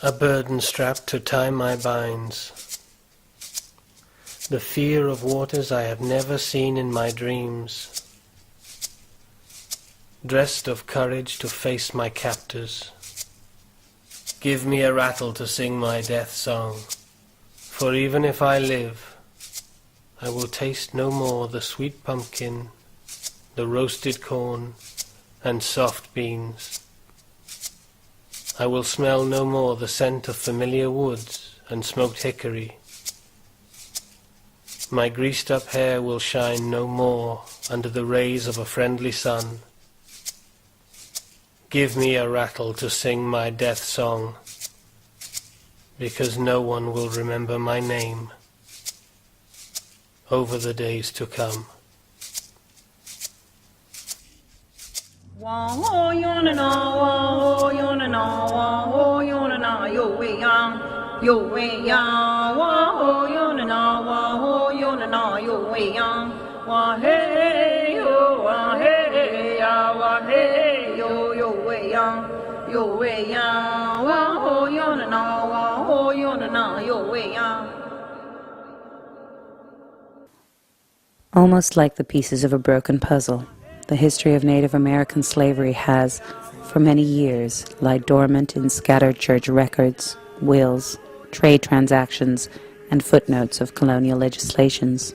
A burden strap to tie my binds. The fear of waters I have never seen in my dreams. Dressed of courage to face my captors. Give me a rattle to sing my death song, for even if I live, I will taste no more the sweet pumpkin, the roasted corn, and soft beans. I will smell no more the scent of familiar woods and smoked hickory. My greased-up hair will shine no more under the rays of a friendly sun. Give me a rattle to sing my death song, because no one will remember my name over the days to come. Almost like the pieces of a broken puzzle, the history of Native American slavery has, for many years, lie dormant in scattered church records, wills, trade transactions, and footnotes of colonial legislations.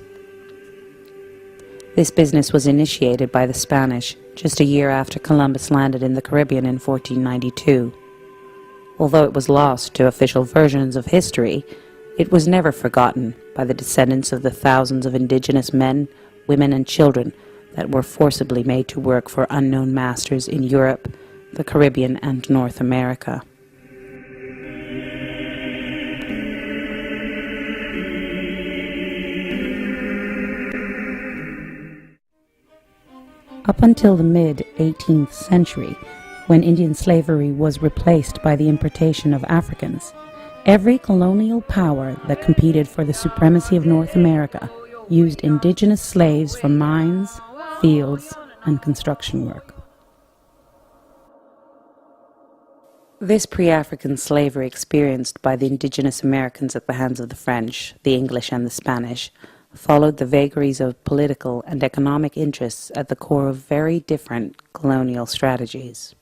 This business was initiated by the Spanish just a year after Columbus landed in the Caribbean in 1492. Although it was lost to official versions of history, it was never forgotten by the descendants of the thousands of indigenous men, women, and children that were forcibly made to work for unknown masters in Europe, the Caribbean, and North America. Up until the mid-18th century, when Indian slavery was replaced by the importation of Africans, every colonial power that competed for the supremacy of North America used indigenous slaves for mines, fields, and construction work. This pre-African slavery experienced by the indigenous Americans at the hands of the French, the English, and the Spanish followed the vagaries of political and economic interests at the core of very different colonial strategies.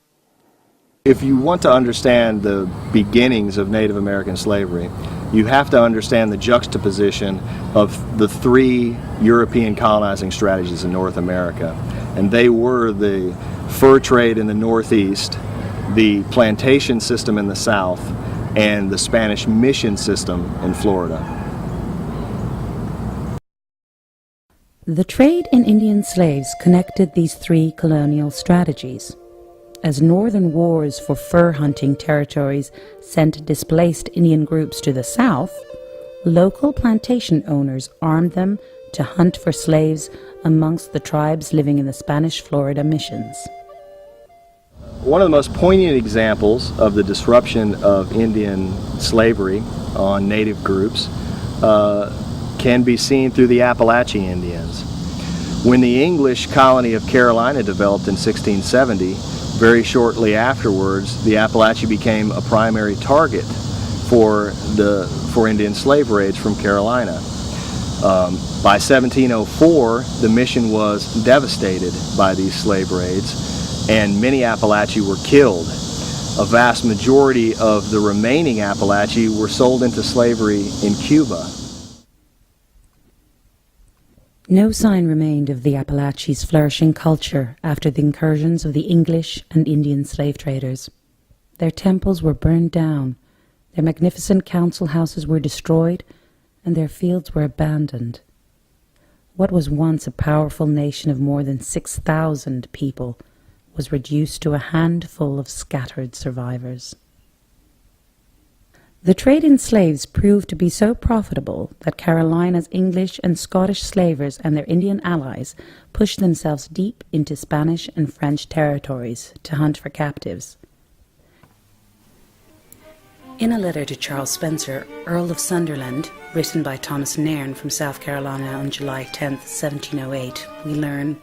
If you want to understand the beginnings of Native American slavery, you have to understand the juxtaposition of the three European colonizing strategies in North America. And they were the fur trade in the Northeast, the plantation system in the South, and the Spanish mission system in Florida. The trade in Indian slaves connected these three colonial strategies. As northern wars for fur-hunting territories sent displaced Indian groups to the south, local plantation owners armed them to hunt for slaves amongst the tribes living in the Spanish Florida missions. One of the most poignant examples of the disruption of Indian slavery on native groups can be seen through the Appalachian Indians. When the English colony of Carolina developed in 1670, very shortly afterwards, the Appalachee became a primary target for Indian slave raids from Carolina. By 1704, the mission was devastated by these slave raids, and many Appalachee were killed. A vast majority of the remaining Appalachee were sold into slavery in Cuba. No sign remained of the Appalachies' flourishing culture after the incursions of the English and Indian slave traders. Their temples were burned down, their magnificent council houses were destroyed, and their fields were abandoned. What was once a powerful nation of more than 6,000 people was reduced to a handful of scattered survivors. The trade in slaves proved to be so profitable that Carolina's English and Scottish slavers and their Indian allies pushed themselves deep into Spanish and French territories to hunt for captives. In a letter to Charles Spencer, Earl of Sunderland, written by Thomas Nairn from South Carolina on July 10, 1708, we learn,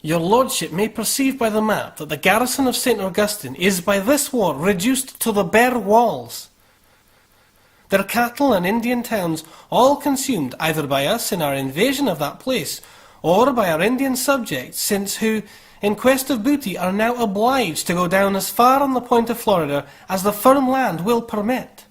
Your lordship may perceive by the map that the garrison of St. Augustine is by this war reduced to the bare walls. Their cattle and Indian towns all consumed either by us in our invasion of that place, or by our Indian subjects, since who, in quest of booty, are now obliged to go down as far on the point of Florida as the firm land will permit.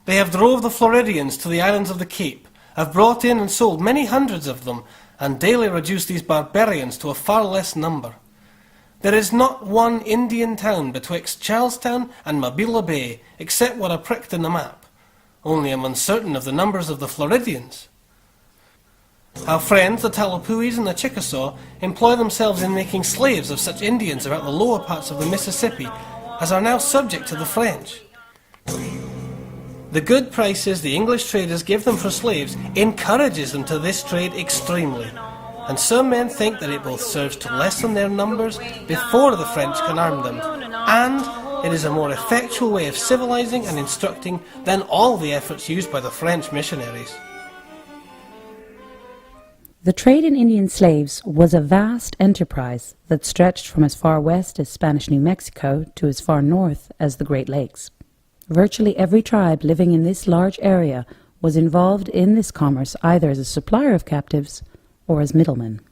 They have drove the Floridians to the islands of the Cape, have brought in and sold many hundreds of them, and daily reduce these barbarians to a far less number. There is not one Indian town betwixt Charlestown and Mobile Bay, except what are pricked in the map. Only am uncertain of the numbers of the Floridians. Our friends, the Talapuis and the Chickasaw, employ themselves in making slaves of such Indians about the lower parts of the Mississippi, as are now subject to the French. The good prices the English traders give them for slaves encourages them to this trade extremely, and some men think that it both serves to lessen their numbers before the French can arm them, and it is a more effectual way of civilizing and instructing than all the efforts used by the French missionaries. The trade in Indian slaves was a vast enterprise that stretched from as far west as Spanish New Mexico to as far north as the Great Lakes. Virtually every tribe living in this large area was involved in this commerce either as a supplier of captives or as middlemen.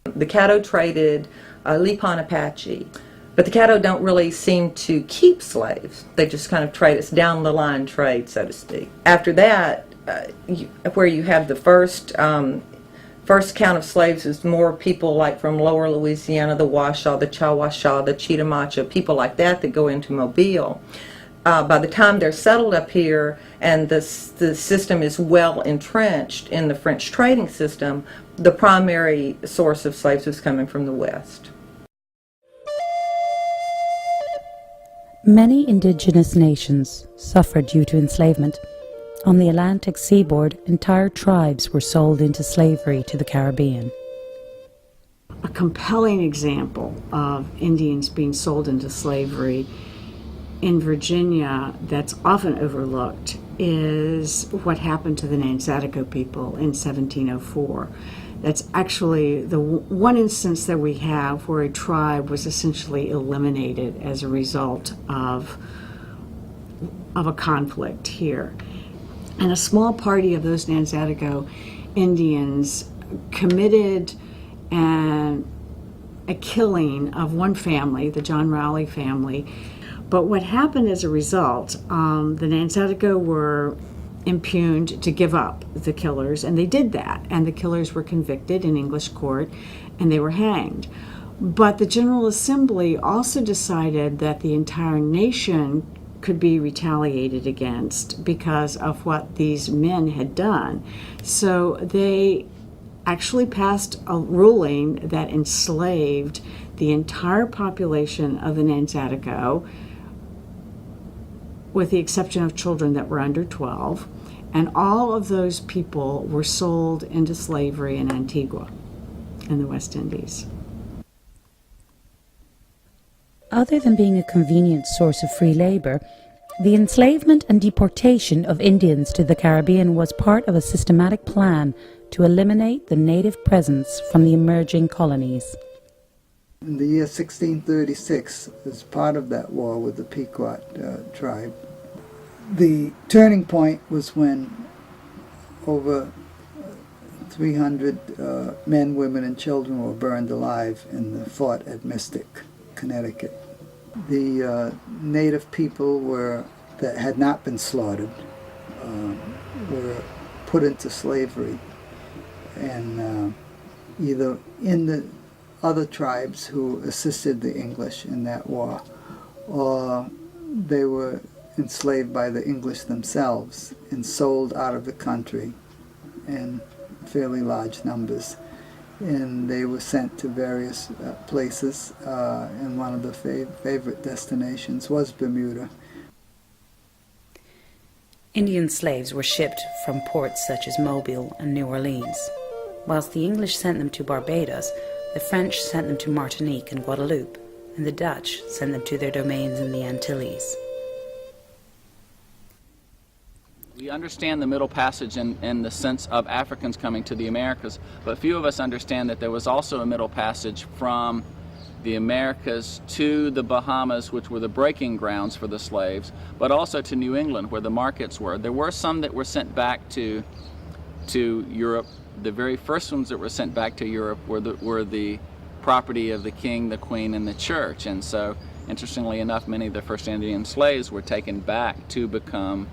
The Caddo traded Lipan Apache, but the Caddo don't really seem to keep slaves. They just kind of trade. It's down the line trade, so to speak. After that, where you have the first count of slaves is more people like from lower Louisiana, the Washoe, the Chawasha, the Chitamacha, people like that go into Mobile. By the time they're settled up here and the system is well entrenched in the French trading system, the primary source of slaves was coming from the West. Many indigenous nations suffered due to enslavement. On the Atlantic seaboard, entire tribes were sold into slavery to the Caribbean. A compelling example of Indians being sold into slavery in Virginia that's often overlooked is what happened to the Nanzatico people in 1704. That's actually the one instance that we have where a tribe was essentially eliminated as a result of a conflict here. And a small party of those Nanzatico Indians committed a killing of one family, the John Rowley family. But what happened as a result, the Nanzatico were impugned to give up the killers, and they did that. And the killers were convicted in English court, and they were hanged. But the General Assembly also decided that the entire nation could be retaliated against because of what these men had done. So they actually passed a ruling that enslaved the entire population of the Nanzatico, with the exception of children that were under 12, and all of those people were sold into slavery in Antigua in the West Indies. Other than being a convenient source of free labor, the enslavement and deportation of Indians to the Caribbean was part of a systematic plan to eliminate the native presence from the emerging colonies. In the year 1636, as part of that war with the Pequot tribe, the turning point was when over 300 men, women, and children were burned alive in the fort at Mystic, Connecticut. The native people that had not been slaughtered were put into slavery, and either in the other tribes who assisted the English in that war, or they were enslaved by the English themselves and sold out of the country in fairly large numbers. And they were sent to various places, and one of the favorite destinations was Bermuda. Indian slaves were shipped from ports such as Mobile and New Orleans. Whilst the English sent them to Barbados, the French sent them to Martinique and Guadeloupe, and the Dutch sent them to their domains in the Antilles. We understand the Middle Passage in the sense of Africans coming to the Americas, but few of us understand that there was also a Middle Passage from the Americas to the Bahamas, which were the breaking grounds for the slaves, but also to New England, where the markets were. There were some that were sent back to Europe. The very first ones that were sent back to Europe were the property of the king, the queen, and the church. And so, interestingly enough, many of the first Indian slaves were taken back to become,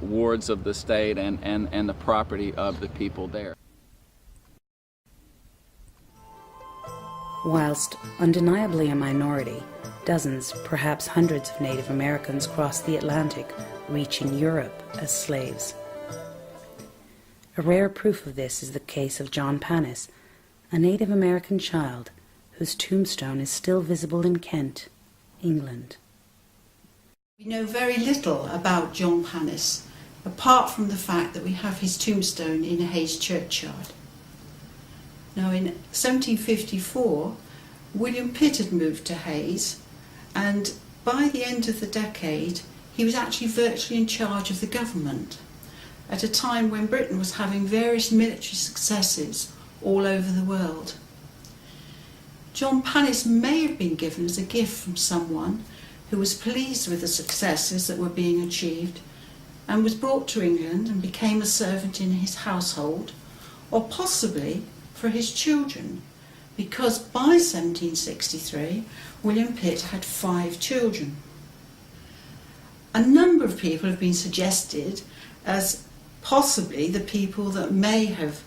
wards of the state and the property of the people there. Whilst undeniably a minority, dozens, perhaps hundreds of Native Americans crossed the Atlantic, reaching Europe as slaves. A rare proof of this is the case of John Panis, a Native American child whose tombstone is still visible in Kent, England. We know very little about John Panis, apart from the fact that we have his tombstone in Hayes churchyard. Now, in 1754, William Pitt had moved to Hayes, and by the end of the decade, he was actually virtually in charge of the government, at a time when Britain was having various military successes all over the world. John Panis may have been given as a gift from someone who was pleased with the successes that were being achieved and was brought to England and became a servant in his household, or possibly for his children, because by 1763 William Pitt had 5 children. A number of people have been suggested as possibly the people that may have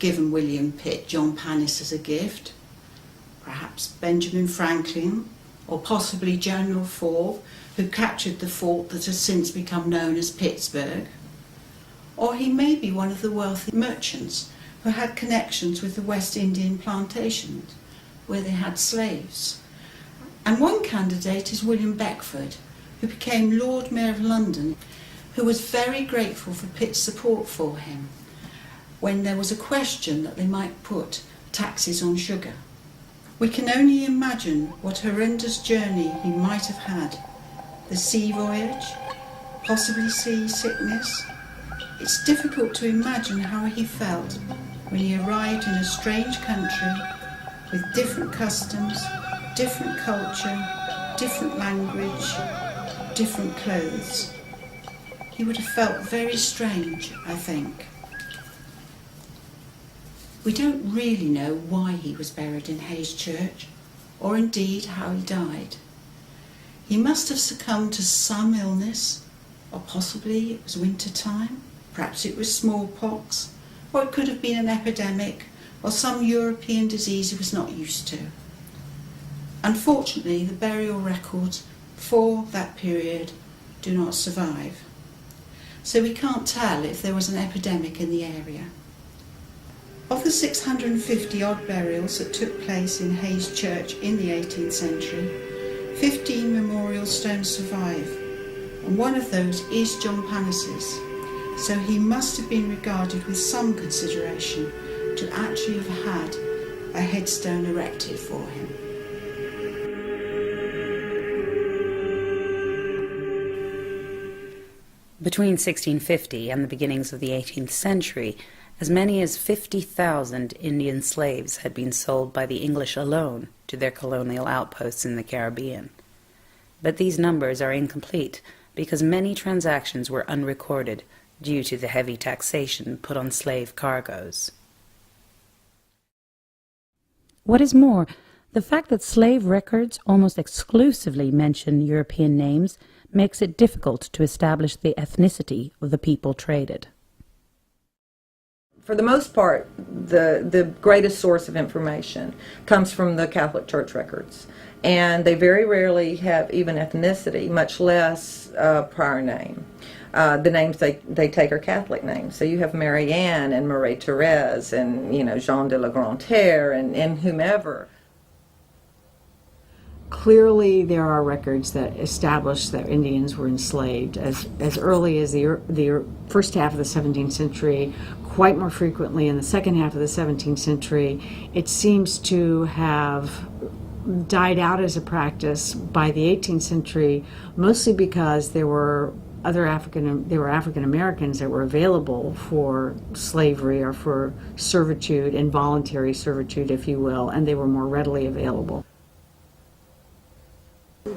given William Pitt John Panis as a gift. Perhaps Benjamin Franklin, or possibly General Forbes, who captured the fort that has since become known as Pittsburgh. Or he may be one of the wealthy merchants who had connections with the West Indian plantations, where they had slaves. And one candidate is William Beckford, who became Lord Mayor of London, who was very grateful for Pitt's support for him when there was a question that they might put taxes on sugar. We can only imagine what horrendous journey he might have had. The sea voyage, possibly sea sickness. It's difficult to imagine how he felt when he arrived in a strange country with different customs, different culture, different language, different clothes. He would have felt very strange, I think. We don't really know why he was buried in Hayes Church, or indeed how he died. He must have succumbed to some illness, or possibly it was winter time, perhaps it was smallpox, or it could have been an epidemic, or some European disease he was not used to. Unfortunately, the burial records for that period do not survive, so we can't tell if there was an epidemic in the area. Of the 650 odd burials that took place in Hayes Church in the 18th century, 15 memorial stones survive, and one of those is John Panis's, so he must have been regarded with some consideration to actually have had a headstone erected for him. Between 1650 and the beginnings of the 18th century, as many as 50,000 Indian slaves had been sold by the English alone to their colonial outposts in the Caribbean. But these numbers are incomplete because many transactions were unrecorded due to the heavy taxation put on slave cargoes. What is more, the fact that slave records almost exclusively mention European names makes it difficult to establish the ethnicity of the people traded. For the most part, the greatest source of information comes from the Catholic Church records, and they very rarely have even ethnicity, much less prior name. The names they take are Catholic names. So you have Mary Ann and Marie Therese and Jean de la Grande-Terre and whomever. Clearly, there are records that establish that Indians were enslaved as early as the first half of the 17th century, quite more frequently in the second half of the 17th century. It seems to have died out as a practice by the 18th century, mostly because there were there were African Americans that were available for slavery or for servitude, involuntary servitude, if you will, and they were more readily available.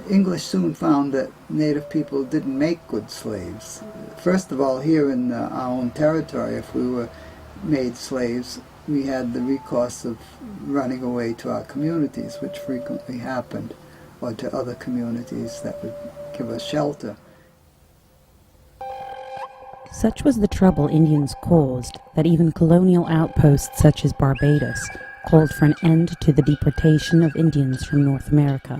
English soon found that Native people didn't make good slaves. First of all, here in our own territory, if we were made slaves, we had the recourse of running away to our communities, which frequently happened, or to other communities that would give us shelter. Such was the trouble Indians caused that even colonial outposts such as Barbados called for an end to the deportation of Indians from North America.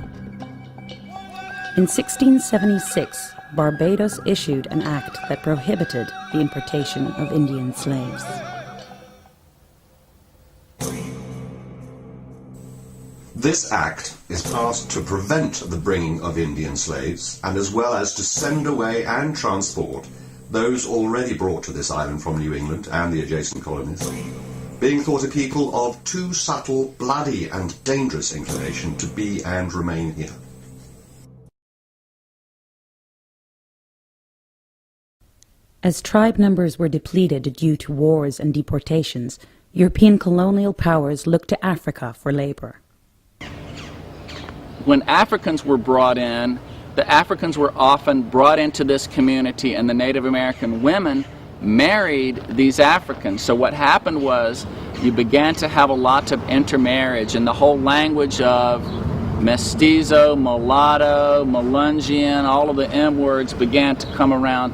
In 1676, Barbados issued an act that prohibited the importation of Indian slaves. This act is passed to prevent the bringing of Indian slaves, and as well as to send away and transport those already brought to this island from New England and the adjacent colonies, being thought a people of too subtle, bloody, and dangerous inclination to be and remain here. As tribe numbers were depleted due to wars and deportations, European colonial powers looked to Africa for labor. When Africans were brought in, the Africans were often brought into this community, and the Native American women married these Africans. So what happened was you began to have a lot of intermarriage, and the whole language of mestizo, mulatto, Melungeon, all of the M words began to come around.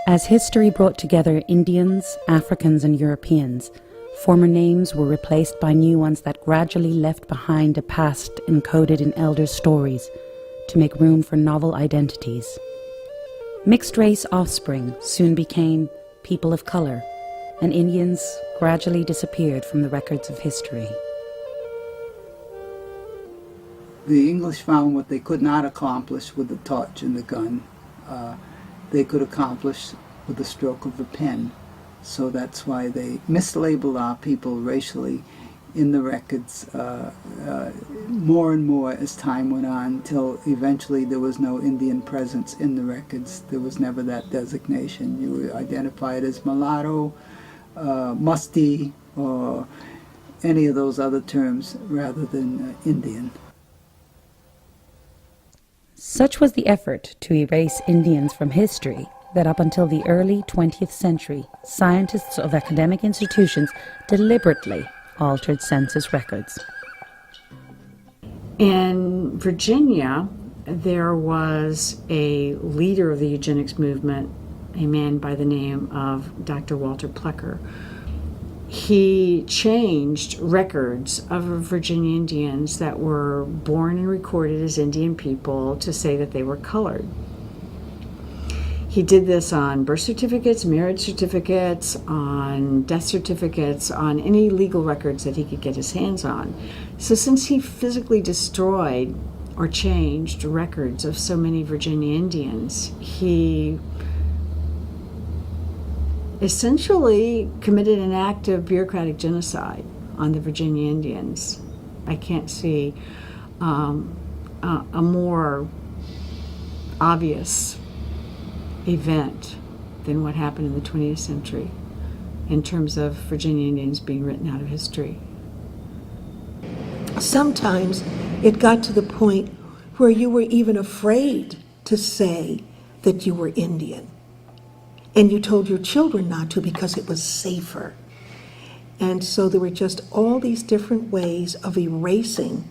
As history brought together Indians, Africans, and Europeans, former names were replaced by new ones that gradually left behind a past encoded in elder stories to make room for novel identities. Mixed-race offspring soon became people of color, and Indians gradually disappeared from the records of history. The English found what they could not accomplish with the torch and the gun. They could accomplish with the stroke of a pen. So that's why they mislabeled our people racially in the records more and more as time went on, till eventually there was no Indian presence in the records. There was never that designation. You were identified as mulatto, musty, or any of those other terms rather than Indian. Such was the effort to erase Indians from history that up until the early 20th century, scientists of academic institutions deliberately altered census records. In Virginia, there was a leader of the eugenics movement, a man by the name of Dr. Walter Plecker. He changed records of Virginia Indians that were born and recorded as Indian people to say that they were colored. He did this on birth certificates, marriage certificates, on death certificates, on any legal records that he could get his hands on. So since he physically destroyed or changed records of so many Virginia Indians, he essentially committed an act of bureaucratic genocide on the Virginia Indians. I can't see a more obvious event than what happened in the 20th century in terms of Virginia Indians being written out of history. Sometimes it got to the point where you were even afraid to say that you were Indian. And you told your children not to because it was safer. And so there were just all these different ways of erasing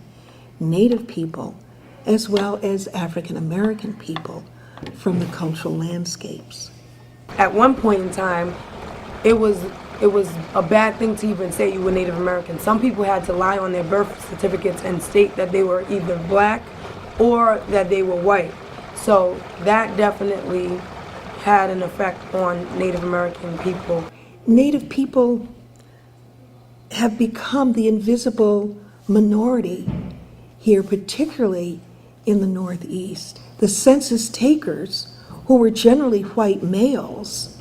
Native people as well as African American people from the cultural landscapes. At one point in time, it was a bad thing to even say you were Native American. Some people had to lie on their birth certificates and state that they were either black or that they were white. So that definitely had an effect on Native American people. Native people have become the invisible minority here, particularly in the Northeast. The census takers, who were generally white males,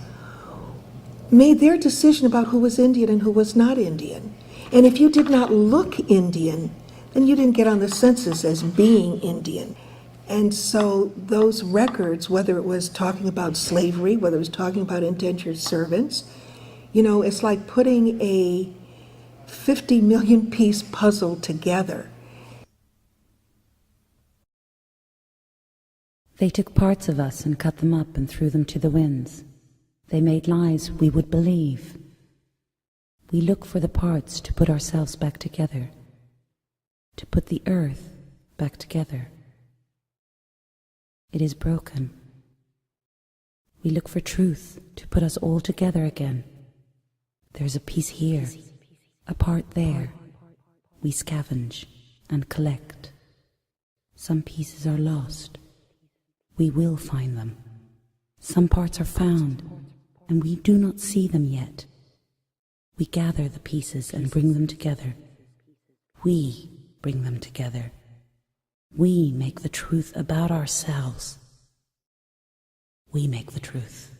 made their decision about who was Indian and who was not Indian. And if you did not look Indian, then you didn't get on the census as being Indian. And so those records, whether it was talking about slavery, whether it was talking about indentured servants, you know, it's like putting a 50 million piece puzzle together. They took parts of us and cut them up and threw them to the winds. They made lies we would believe. We look for the parts to put ourselves back together, to put the earth back together. It is broken. We look for truth to put us all together again. There's a piece here, a part there. We scavenge and collect. Some pieces are lost. We will find them. Some parts are found, and we do not see them yet. We gather the pieces and bring them together. We bring them together. We make the truth about ourselves. We make the truth.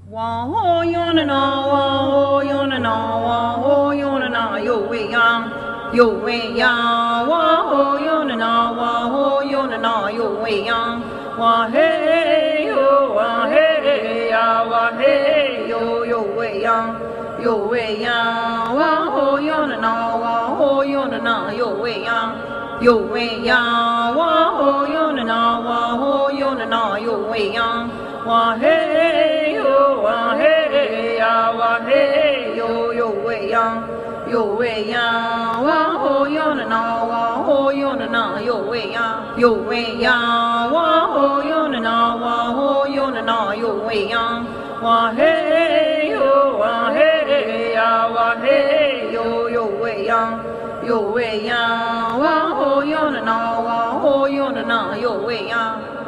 Wah yona na, wah yona na, wah yona na, yo we yang, wah yona na, wah yona na, yo we yang, wah hey yo, wah hey ya, wah hey yo we yang, wah yona na, wah yona na, yo we yang, wah yona na, wah yona na, yo we yang, wah hey yo, wah hey ya, wah hey yo we yang, wah yona na, wah yona na, yo we yang, wah yona na, wah yona na, yo we yang, wah hey yo, wah hey ya, wah hey yo we yang, wah yona na, wah yona na, yo we yang.